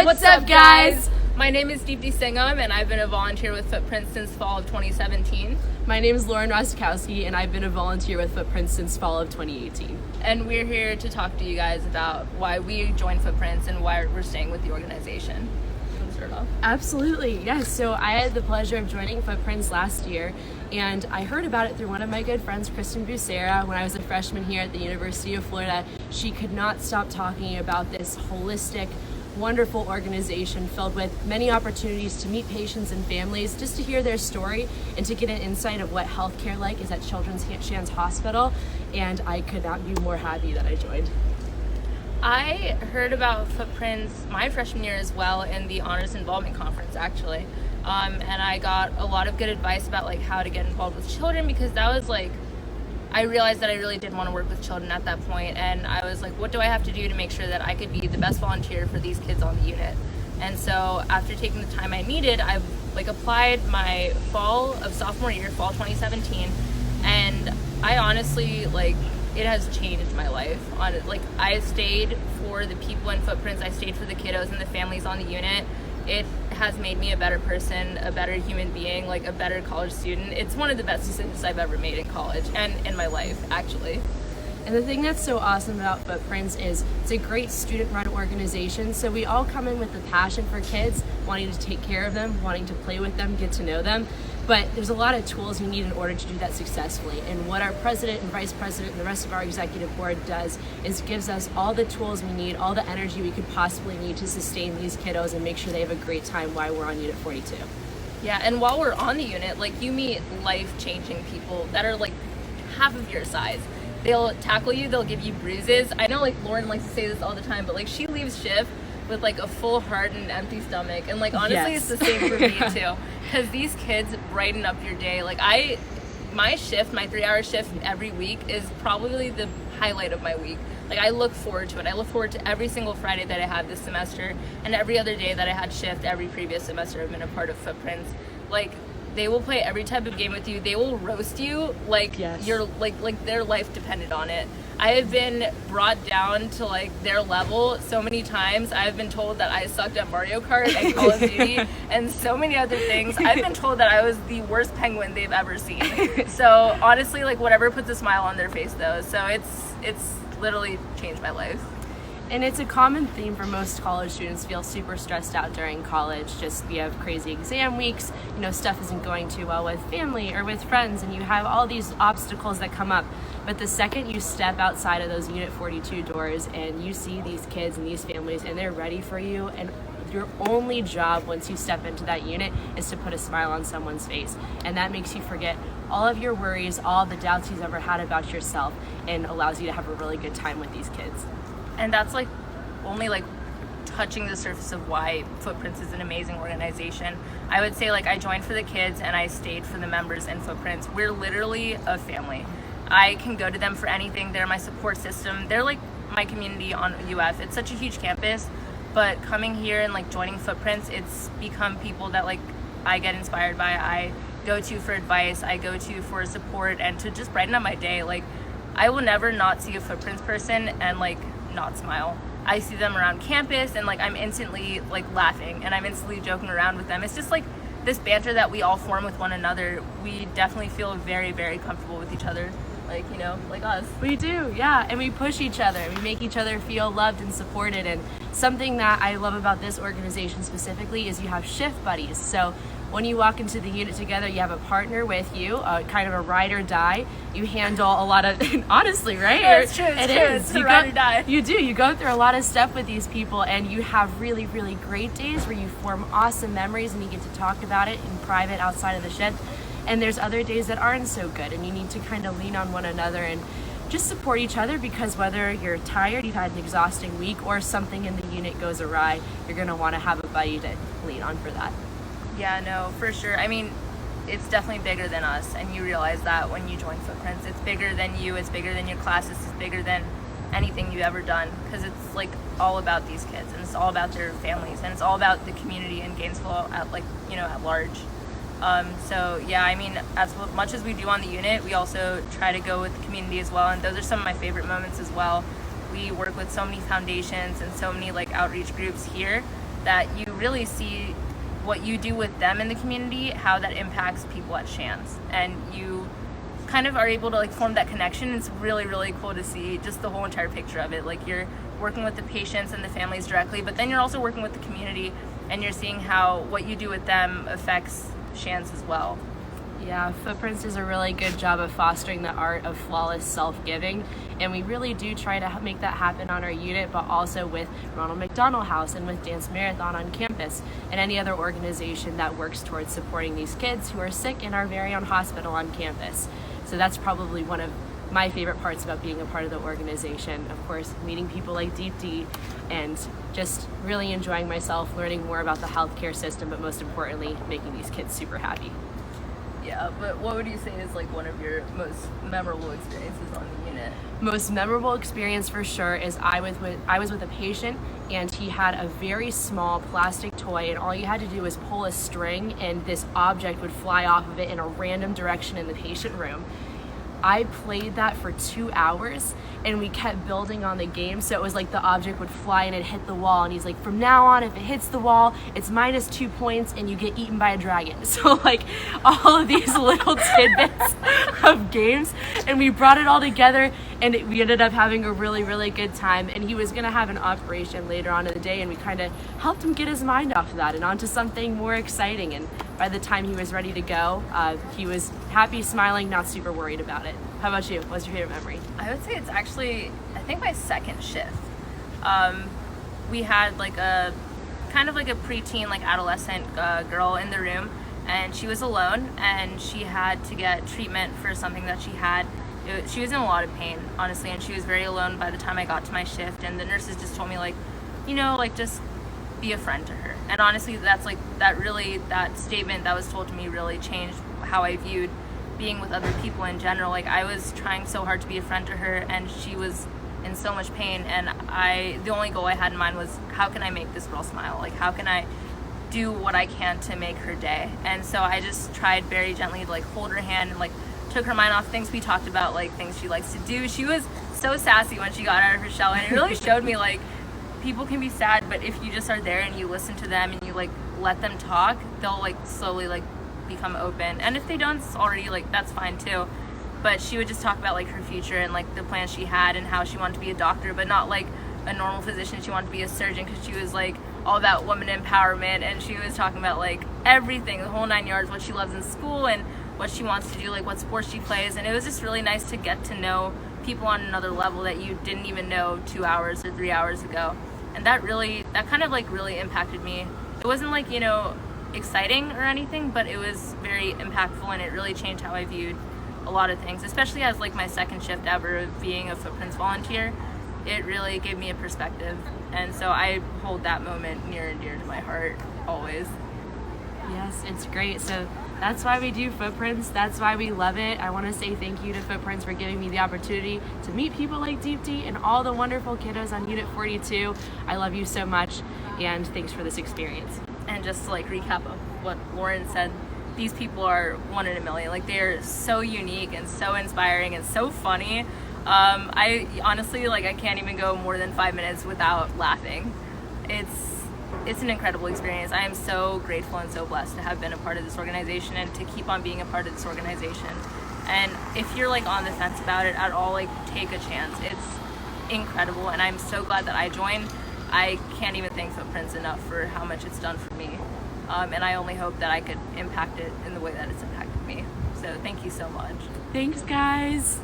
What's up, guys? My name is Deepti Singam, and I've been a volunteer with Footprints since fall of 2017. My name is Lauren Rostkowski, and I've been a volunteer with Footprints since fall of 2018. And we're here to talk to you guys about why we joined Footprints and why we're staying with the organization. You want to start off? Absolutely, yes. So I had the pleasure of joining Footprints last year, and I heard about it through one of my good friends, Kristen Bucera, when I was a freshman here at the University of Florida. She could not stop talking about this holistic, wonderful organization filled with many opportunities to meet patients and families, just to hear their story and to get an insight of what healthcare like is at Children's Shands Hospital. And I could not be more happy that I joined. I heard about Footprints my freshman year as well in the Honors Involvement Conference, actually. And I got a lot of good advice about like how to get involved with children, because that was like, I realized that I really did want to work with children at that point, and I was like, what do I have to do to make sure that I could be the best volunteer for these kids on the unit? And so after taking the time I needed, I like applied my fall of sophomore year, fall 2017, and I honestly, like, it has changed my life. Like, I stayed for the people in Footprints, I stayed for the kiddos and the families on the unit. It has made me a better person, a better human being, like a better college student. It's one of the best decisions I've ever made in college and in my life, actually. And the thing that's so awesome about Footprints is it's a great student-run organization. So we all come in with a passion for kids, wanting to take care of them, wanting to play with them, get to know them. But there's a lot of tools you need in order to do that successfully. And what our president and vice president and the rest of our executive board does is gives us all the tools we need, all the energy we could possibly need to sustain these kiddos and make sure they have a great time while we're on Unit 42. Yeah, and while we're on the unit, like, you meet life-changing people that are like half of your size. They'll tackle you, they'll give you bruises. I know, like, Lauren likes to say this all the time, but like, she leaves shift with like a full heart and an empty stomach, and like, honestly, Yes. It's the same for me too, because these kids brighten up your day. Like, my shift, my 3-hour shift every week is probably the highlight of my week. Like, I look forward to it. I look forward to every single Friday that I have this semester, and every other day that I had shift every previous semester I've been a part of Footprints. Like, they will play every type of game with you. They will roast you like, Yes. you're like their life depended on it. I have been brought down to like their level so many times. I've been told that I sucked at Mario Kart and Call of Duty and so many other things. I've been told that I was the worst penguin they've ever seen. So honestly, like, whatever puts a smile on their face though. So it's literally changed my life. And it's a common theme for most college students, feel super stressed out during college. Just, we have crazy exam weeks, stuff isn't going too well with family or with friends, and you have all these obstacles that come up. But the second you step outside of those Unit 42 doors and you see these kids and these families and they're ready for you, and your only job once you step into that unit is to put a smile on someone's face. And that makes you forget all of your worries, all the doubts you've ever had about yourself, and allows you to have a really good time with these kids. And that's like only like touching the surface of why Footprints is an amazing organization. I would say, like, I joined for the kids and I stayed for the members in Footprints. We're literally a family. I can go to them for anything. They're my support system. They're like my community on UF. It's such a huge campus, but coming here and like joining Footprints, it's become people that like I get inspired by, I go to for advice, I go to for support, and to just brighten up my day. Like, I will never not see a Footprints person and like not smile. I see them around campus and like I'm instantly like laughing and I'm instantly joking around with them. It's just like this banter that we all form with one another. We definitely feel very, very comfortable with each other, like, like us. We do, yeah, and we push each other. We make each other feel loved and supported. And something that I love about this organization specifically is you have shift buddies. So when you walk into the unit together, you have a partner with you, kind of a ride or die. You handle a lot of, honestly, right? Yeah, it's true. It's a ride or die. You do. You go through a lot of stuff with these people, and you have really, really great days where you form awesome memories and you get to talk about it in private outside of the shed. And there's other days that aren't so good, and you need to kind of lean on one another and just support each other, because whether you're tired, you've had an exhausting week, or something in the unit goes awry, you're going to want to have a buddy to lean on for that. Yeah, no, for sure. I mean, it's definitely bigger than us, and you realize that when you join Footprints. It's bigger than you, it's bigger than your classes, it's bigger than anything you've ever done, because it's like all about these kids, and it's all about their families, and it's all about the community in Gainesville at at large. So yeah, I mean, as much as we do on the unit, we also try to go with the community as well, and those are some of my favorite moments as well. We work with so many foundations and so many like outreach groups here that you really see what you do with them in the community, how that impacts people at Shands, and you kind of are able to like form that connection. It's really, really cool to see just the whole entire picture of it. Like you're working with the patients and the families directly, but then you're also working with the community, and you're seeing how what you do with them affects Shands as well. Yeah, Footprints does a really good job of fostering the art of flawless self-giving, and we really do try to make that happen on our unit, but also with Ronald McDonald House and with Dance Marathon on campus and any other organization that works towards supporting these kids who are sick in our very own hospital on campus. So that's probably one of my favorite parts about being a part of the organization. Of course, meeting people like Deepti and just really enjoying myself, learning more about the healthcare system, but most importantly, making these kids super happy. Yeah, but what would you say is like one of your most memorable experiences on the unit? Most memorable experience for sure is I was with a patient, and he had a very small plastic toy, and all you had to do was pull a string and this object would fly off of it in a random direction in the patient room. I played that for 2 hours, and we kept building on the game, so it was like the object would fly and it hit the wall, and he's like, from now on, if it hits the wall, it's -2 points and you get eaten by a dragon. So like all of these little tidbits of games, and we brought it all together, and we ended up having a really, really good time. And he was gonna have an operation later on in the day, and we kind of helped him get his mind off of that and onto something more exciting. And by the time he was ready to go, he was happy, smiling, not super worried about it. How about you? What's your favorite memory? I would say it's actually, I think my second shift. We had like a kind of like a preteen, like adolescent girl in the room, and she was alone, and she had to get treatment for something that she had. She was in a lot of pain, honestly, and she was very alone by the time I got to my shift. And the nurses just told me, like, you know, like, just be a friend to her. And honestly, that's like that statement that was told to me really changed how I viewed being with other people in general. Like, I was trying so hard to be a friend to her, and she was in so much pain, and the only goal I had in mind was, how can I make this girl smile? Like, how can I do what I can to make her day? And so I just tried very gently to like hold her hand and like took her mind off things we talked about, like things she likes to do. She was so sassy when she got out of her shell, and it really showed me like people can be sad, but if you just are there and you listen to them and you like let them talk, they'll like slowly like become open. And if they don't already, like, that's fine too. But she would just talk about like her future and like the plans she had and how she wanted to be a doctor, but not like a normal physician. She wanted to be a surgeon because she was like all about women empowerment, and she was talking about like everything, the whole 9 yards, what she loves in school and what she wants to do, like what sports she plays. And it was just really nice to get to know people on another level that you didn't even know 2 hours or 3 hours ago. And that kind of like really impacted me. It wasn't like, you know, exciting or anything, but it was very impactful, and it really changed how I viewed a lot of things, especially as like my second shift ever being a Footprints volunteer. It really gave me a perspective, and so I hold that moment near and dear to my heart always. Yes, it's great. So that's why we do Footprints. That's why we love it. I want to say thank you to Footprints for giving me the opportunity to meet people like Deepti and all the wonderful kiddos on Unit 42. I love you so much, and thanks for this experience. And just to like recap of what Lauren said, these people are one in a million. Like, they're so unique and so inspiring and so funny. I honestly, like, I can't even go more than 5 minutes without laughing. It's an incredible experience. I am so grateful and so blessed to have been a part of this organization and to keep on being a part of this organization. And if you're like on the fence about it at all, like, take a chance. It's incredible, and I'm so glad that I joined. I can't even thank Footprints enough for how much it's done for me. And I only hope that I could impact it in the way that it's impacted me. So thank you so much. Thanks, guys.